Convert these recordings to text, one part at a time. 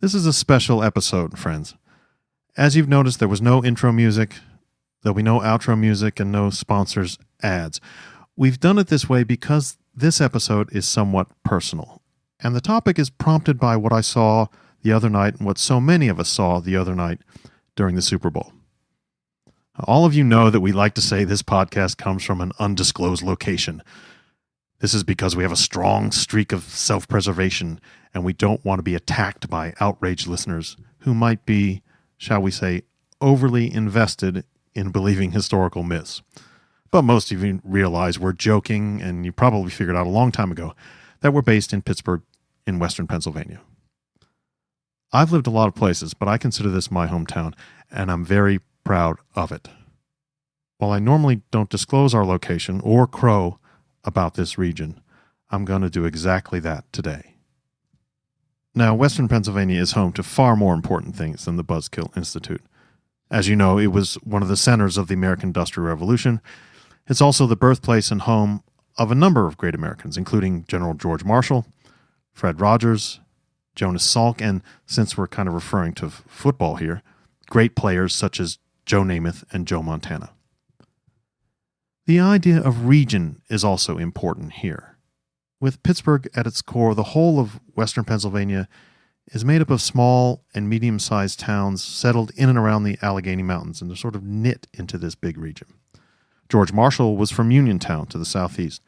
This is a special episode, friends. As you've noticed, there was no intro music, there'll be no outro music, and no sponsors ads. We've done it this way because this episode is somewhat personal, and the topic is prompted by what I saw the other night and what so many of us saw the other night during the Super Bowl. All of you know that we like to say this podcast comes from an undisclosed location. This is because we have a strong streak of self-preservation, and we don't want to be attacked by outraged listeners who might be, shall we say, overly invested in believing historical myths. But most of you realize we're joking, and you probably figured out a long time ago that we're based in Pittsburgh in western Pennsylvania. I've lived a lot of places, but I consider this my hometown, and I'm very proud of it. While I normally don't disclose our location or crow about this region, I'm going to do exactly that today. Now, western Pennsylvania is home to far more important things than the Buzzkill Institute. As you know, it was one of the centers of the American Industrial Revolution. It's also the birthplace and home of a number of great Americans, including General George Marshall, Fred Rogers, Jonas Salk, and since we're kind of referring to football here, great players such as Joe Namath and Joe Montana. The idea of region is also important here. With Pittsburgh at its core, the whole of western Pennsylvania is made up of small and medium-sized towns settled in and around the Allegheny Mountains, and they're sort of knit into this big region. George Marshall was from Uniontown to the southeast.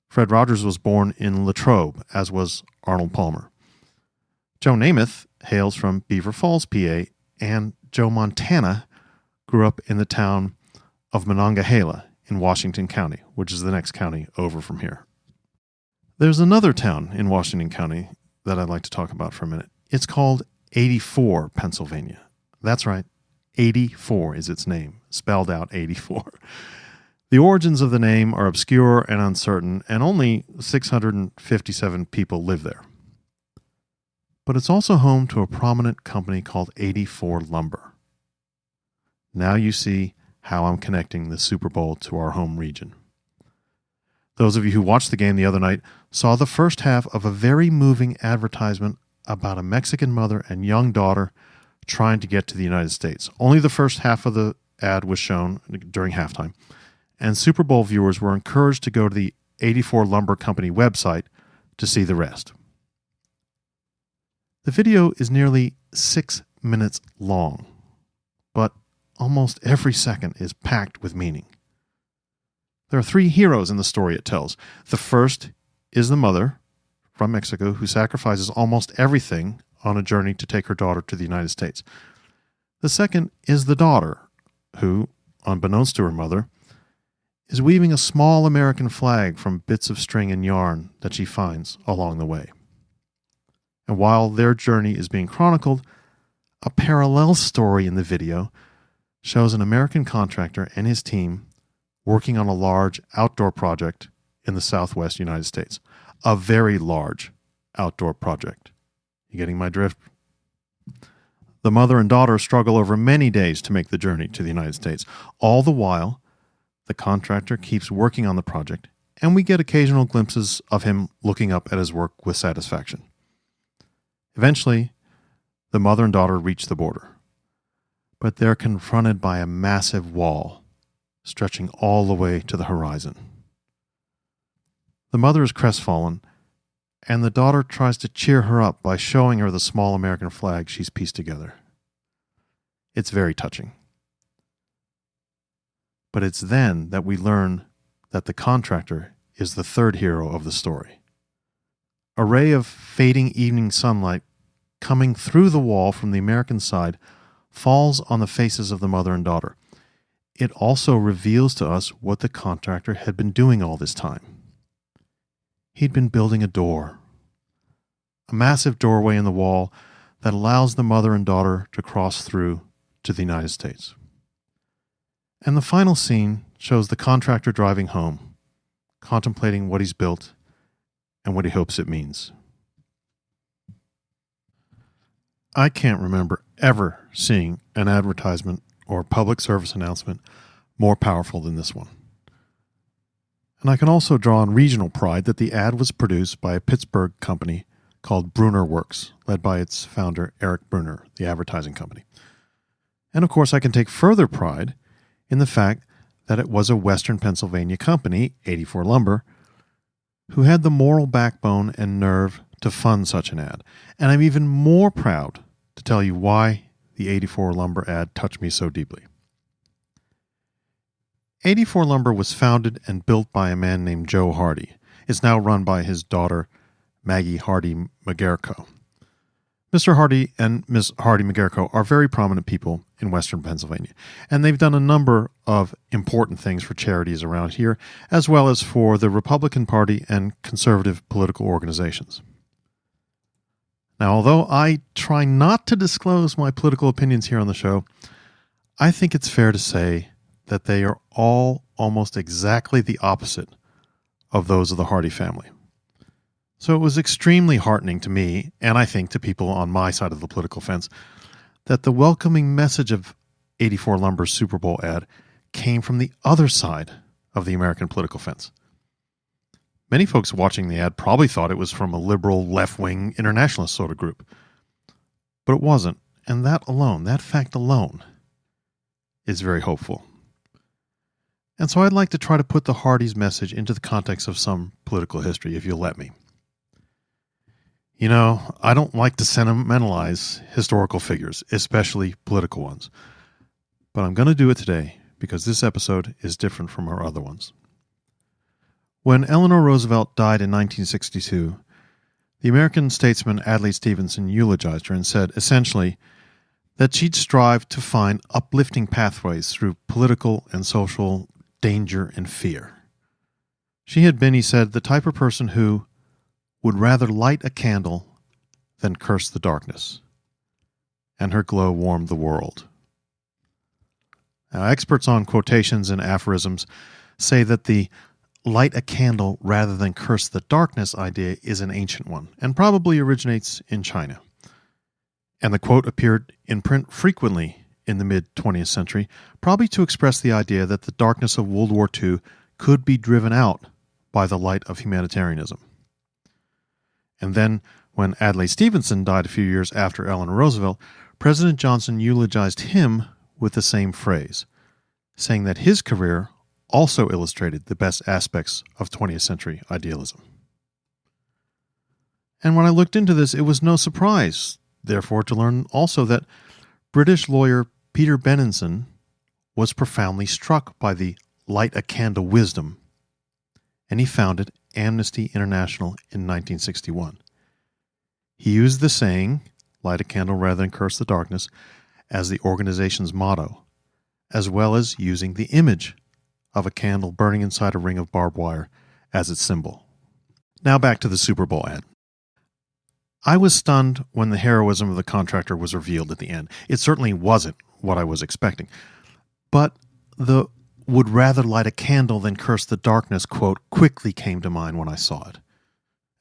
Fred Rogers was born in Latrobe, as was Arnold Palmer. Joe Namath hails from Beaver Falls, PA, and Joe Montana grew up in the town of Monongahela in Washington County, which is the next county over from here. There's another town in Washington County that I'd like to talk about for a minute. It's called 84, Pennsylvania. That's right, 84 is its name, spelled out 84. The origins of the name are obscure and uncertain, and only 657 people live there. But it's also home to a prominent company called 84 Lumber. Now you see how I'm connecting the Super Bowl to our home region. Those of you who watched the game the other night saw the first half of a very moving advertisement about a Mexican mother and young daughter trying to get to the United States. Only the first half of the ad was shown during halftime, and Super Bowl viewers were encouraged to go to the 84 Lumber Company website to see the rest. The video is nearly 6 minutes long, but almost every second is packed with meaning. There are 3 heroes in the story it tells. The first is the mother from Mexico who sacrifices almost everything on a journey to take her daughter to the United States. The second is the daughter who, unbeknownst to her mother, is weaving a small American flag from bits of string and yarn that she finds along the way. And while their journey is being chronicled, a parallel story in the video shows an American contractor and his team working on a large outdoor project in the southwest United States. A very large outdoor project. You getting my drift? The mother and daughter struggle over many days to make the journey to the United States. All the while, the contractor keeps working on the project, and we get occasional glimpses of him looking up at his work with satisfaction. Eventually, the mother and daughter reach the border, but they're confronted by a massive wall stretching all the way to the horizon. The mother is crestfallen, and the daughter tries to cheer her up by showing her the small American flag she's pieced together. It's very touching. But it's then that we learn that the contractor is the third hero of the story. A ray of fading evening sunlight coming through the wall from the American side falls on the faces of the mother and daughter. It also reveals to us what the contractor had been doing all this time. He'd been building a door, a massive doorway in the wall that allows the mother and daughter to cross through to the United States. And the final scene shows the contractor driving home, contemplating what he's built and what he hopes it means. I can't remember ever seeing an advertisement or public service announcement more powerful than this one. And I can also draw on regional pride that the ad was produced by a Pittsburgh company called Brunner Works, led by its founder, Eric Brunner, the advertising company. And of course, I can take further pride in the fact that it was a Western Pennsylvania company, 84 Lumber, who had the moral backbone and nerve to fund such an ad. And I'm even more proud to tell you why the 84 Lumber ad touched me so deeply. 84 Lumber was founded and built by a man named Joe Hardy. It's now run by his daughter, Maggie Hardy McGarrico. Mr. Hardy and Ms. Hardy McGarrico are very prominent people in Western Pennsylvania, and they've done a number of important things for charities around here, as well as for the Republican Party and conservative political organizations. Now, although I try not to disclose my political opinions here on the show, I think it's fair to say that they are all almost exactly the opposite of those of the Hardy family. So it was extremely heartening to me, and I think to people on my side of the political fence, that the welcoming message of 84 Lumber's Super Bowl ad came from the other side of the American political fence. Many folks watching the ad probably thought it was from a liberal, left-wing, internationalist sort of group. But it wasn't, and that fact alone, is very hopeful. And so I'd like to try to put the Hardys' message into the context of some political history, if you'll let me. You know, I don't like to sentimentalize historical figures, especially political ones. But I'm going to do it today because this episode is different from our other ones. When Eleanor Roosevelt died in 1962, the American statesman Adlai Stevenson eulogized her and said, essentially, that she'd strive to find uplifting pathways through political and social danger and fear. She had been, he said, the type of person who would rather light a candle than curse the darkness. And her glow warmed the world. Now, experts on quotations and aphorisms say that the light a candle rather than curse the darkness idea is an ancient one, and probably originates in China. And the quote appeared in print frequently in the mid-20th century, probably to express the idea that the darkness of World War II could be driven out by the light of humanitarianism. And then, when Adlai Stevenson died a few years after Eleanor Roosevelt, President Johnson eulogized him with the same phrase, saying that his career also illustrated the best aspects of 20th century idealism. And when I looked into this, it was no surprise, therefore, to learn also that British lawyer Peter Benenson was profoundly struck by the light a candle wisdom, and he founded Amnesty International in 1961. He used the saying, light a candle rather than curse the darkness, as the organization's motto, as well as using the image of a candle burning inside a ring of barbed wire as its symbol. Now back to the Super Bowl ad. I was stunned when the heroism of the contractor was revealed at the end. It certainly wasn't what I was expecting. But the would rather light a candle than curse the darkness quote quickly came to mind when I saw it.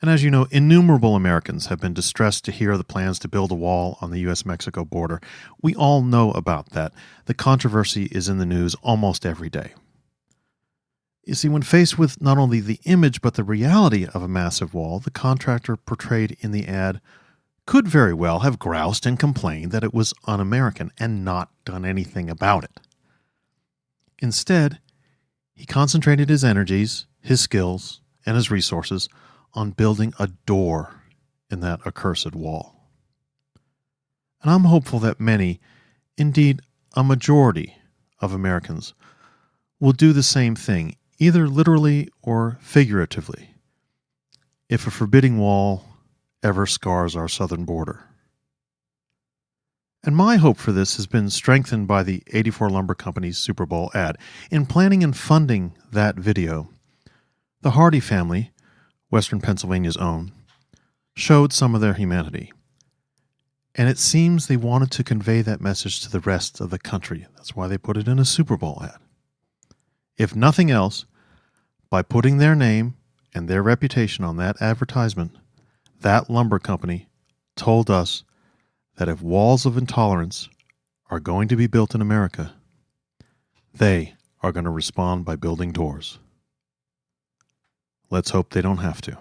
And as you know, innumerable Americans have been distressed to hear the plans to build a wall on the U.S.-Mexico border. We all know about that. The controversy is in the news almost every day. You see, when faced with not only the image but the reality of a massive wall, the contractor portrayed in the ad could very well have groused and complained that it was un-American and not done anything about it. Instead, he concentrated his energies, his skills, and his resources on building a door in that accursed wall. And I'm hopeful that many, indeed a majority of Americans, will do the same thing, either literally or figuratively, if a forbidding wall ever scars our southern border. And my hope for this has been strengthened by the 84 Lumber Company's Super Bowl ad. In planning and funding that video, the Hardy family, Western Pennsylvania's own, showed some of their humanity. And it seems they wanted to convey that message to the rest of the country. That's why they put it in a Super Bowl ad. If nothing else, by putting their name and their reputation on that advertisement, that lumber company told us that if walls of intolerance are going to be built in America, they are going to respond by building doors. Let's hope they don't have to.